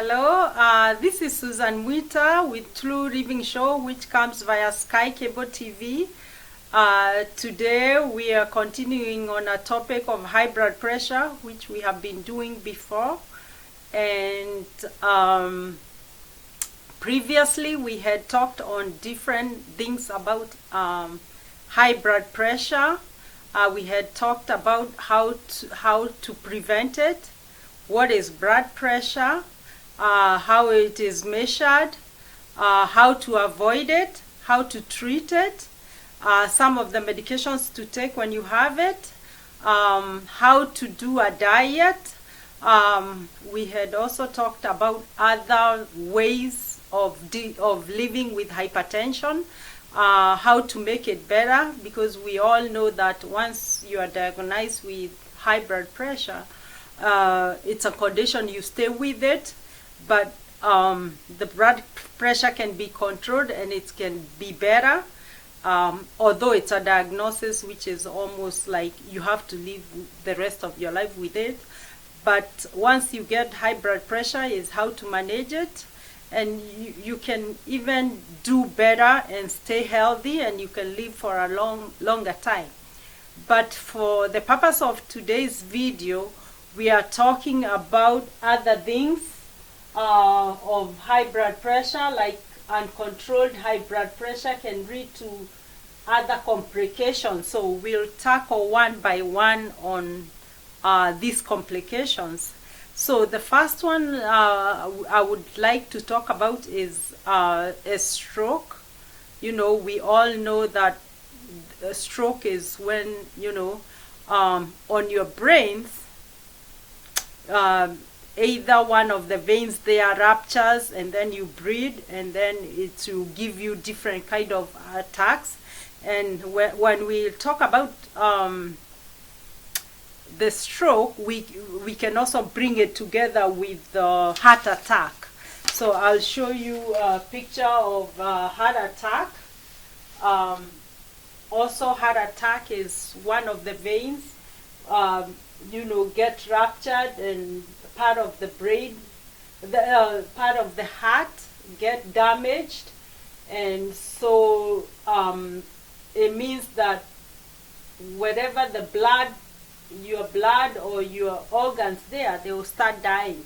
Hello, this is Susan Muita with True Lving Show, which comes via Sky Cable TV. Today we are continuing on a topic of high blood pressure, which we have been doing before. And previously we had talked on different things about high blood pressure. We had talked about how to prevent it, what is blood pressure, how it is measured, how to avoid it, how to treat it, some of the medications to take when you have it, how to do a diet. We had also talked about other ways of living with hypertension, how to make it better, because we all know that once you are diagnosed with high blood pressure, it's a condition, you stay with it, but the blood pressure can be controlled and it can be better, although it's a diagnosis which is almost like you have to live the rest of your life with it. But once you get high blood pressure, is how to manage it, and you can even do better and stay healthy, and you can live for a longer time. But for the purpose of today's video, we are talking about other things of high blood pressure, like uncontrolled high blood pressure can lead to other complications. So we'll tackle one by one on these complications. So the first one I would like to talk about is a stroke. We all know that a stroke is when, on your brains, either one of the veins there ruptures, and then you bleed, and then it will give you different kind of attacks. And when we talk about the stroke, we can also bring it together with the heart attack. So I'll show you a picture of heart attack. Also, heart attack is one of the veins get ruptured, and part of the brain, part of the heart get damaged, and so it means that wherever the your blood or your organs there, they will start dying,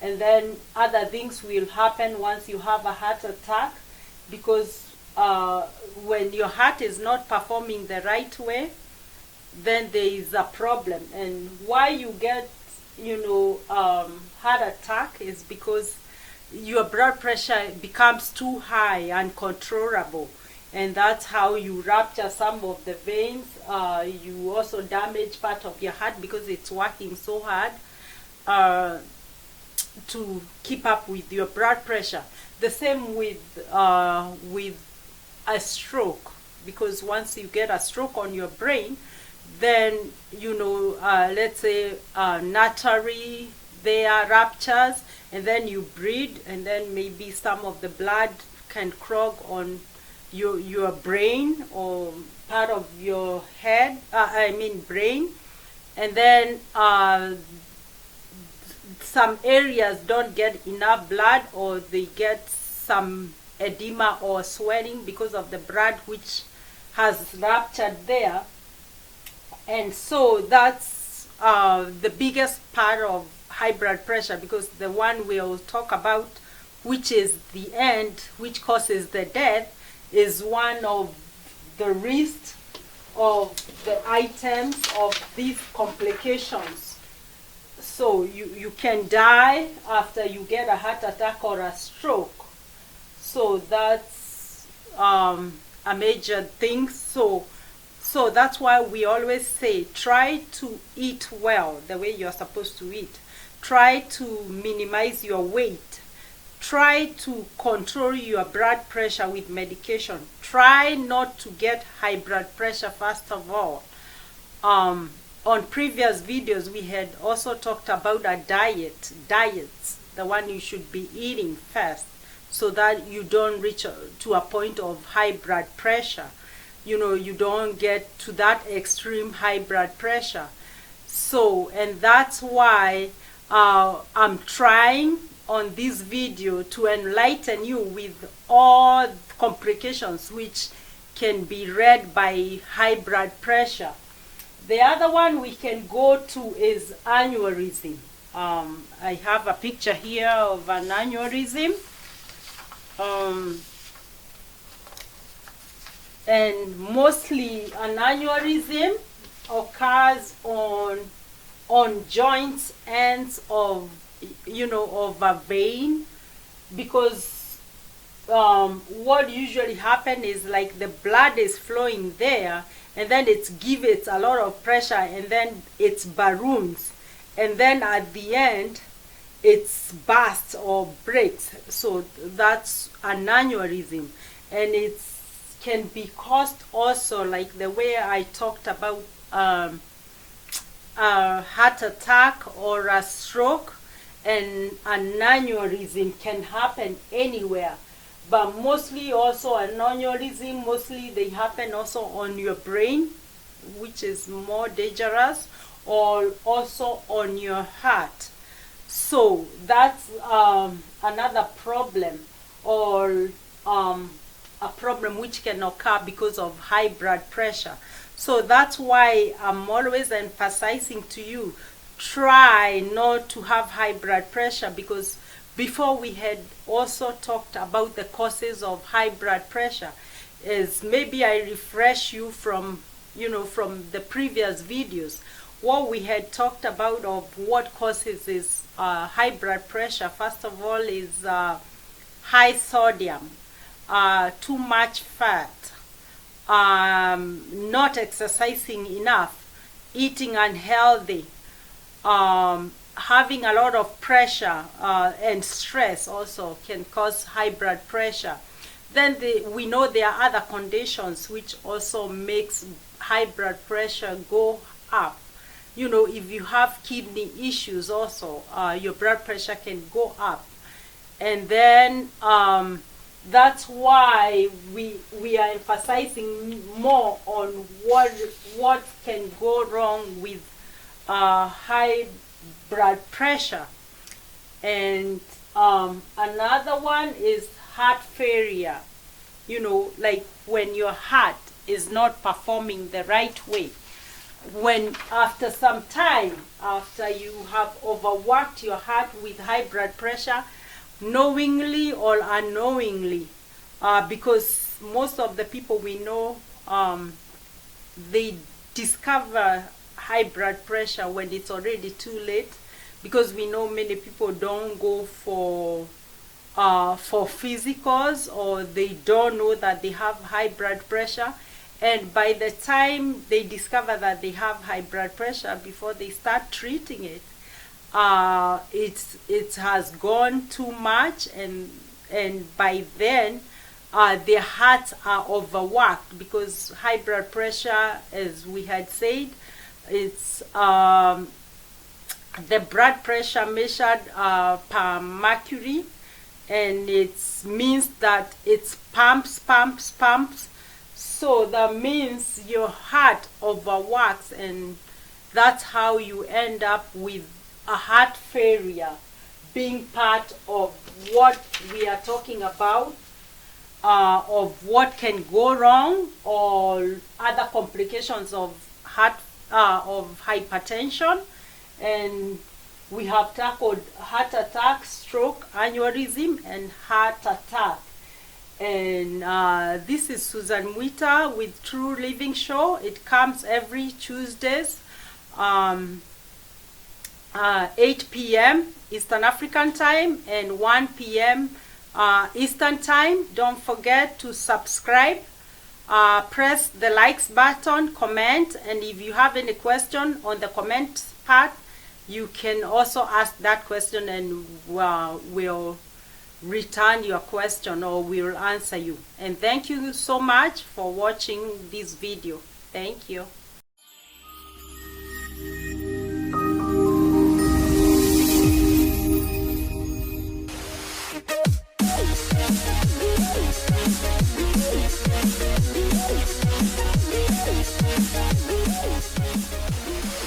and then other things will happen once you have a heart attack, because when your heart is not performing the right way, then there is a problem. And why you get heart attack is because your blood pressure becomes too high, uncontrollable, and that's how you rupture some of the veins. You also damage part of your heart because it's working so hard to keep up with your blood pressure. The same with a stroke, because once you get a stroke on your brain, then let's say artery there ruptures, and then you bleed, and then maybe some of the blood can clog on your brain or part of your head, brain, and then some areas don't get enough blood, or they get some edema or swelling because of the blood which has ruptured there. And so that's the biggest part of high blood pressure, because the one we'll talk about, which is the end, which causes the death, is one of the risk of the items of these complications. So you can die after you get a heart attack or a stroke. So that's a major thing. So that's why we always say, try to eat well, the way you're supposed to eat. Try to minimize your weight. Try to control your blood pressure with medication. Try not to get high blood pressure first of all. On previous videos, we had also talked about a diets, the one you should be eating first, so that you don't reach to a point of high blood pressure. You don't get to that extreme high blood pressure. So, and that's why I'm trying on this video to enlighten you with all complications which can be read by high blood pressure. The other one we can go to is aneurysm. I have a picture here of an aneurysm. And mostly an aneurysm occurs on joints, ends of, of a vein, because what usually happens is like the blood is flowing there, and then it gives it a lot of pressure, and then it balloons, and then at the end it's bursts or breaks. So that's an aneurysm, and it can be caused also, like the way I talked about a heart attack or a stroke, and an aneurysm can happen anywhere. But mostly also an aneurysm, mostly they happen also on your brain, which is more dangerous, or also on your heart. So that's another problem, or a problem which can occur because of high blood pressure. So that's why I'm always emphasizing to you, try not to have high blood pressure, because before we had also talked about the causes of high blood pressure. Is maybe I refresh you from the previous videos. What we had talked about of what causes is high blood pressure. First of all is high sodium, too much fat, not exercising enough, eating unhealthy, having a lot of pressure and stress also can cause high blood pressure. Then we know there are other conditions which also makes high blood pressure go up. If you have kidney issues also, your blood pressure can go up. And then that's why we are emphasizing more on what can go wrong with high blood pressure. And another one is heart failure. Like when your heart is not performing the right way. When after some time, after you have overworked your heart with high blood pressure, knowingly or unknowingly, because most of the people we know, they discover high blood pressure when it's already too late, because we know many people don't go for physicals, or they don't know that they have high blood pressure, and by the time they discover that they have high blood pressure, before they start treating it, it has gone too much, and by then their hearts are overworked, because high blood pressure, as we had said, it's the blood pressure measured per mercury, and it means that it's pumps. So that means your heart overworks, and that's how you end up with a heart failure, being part of what we are talking about, of what can go wrong, or other complications of hypertension. And we have tackled heart attack, stroke, aneurysm, and heart attack. And this is Susan Muita with True Living Show. It comes every Tuesdays, 8 p.m. Eastern African time and 1 p.m. Eastern time. Don't forget to subscribe, press the likes button, comment, and if you have any question on the comment part, you can also ask that question, and we'll return your question, or we'll answer you. And thank you so much for watching this video. Thank you.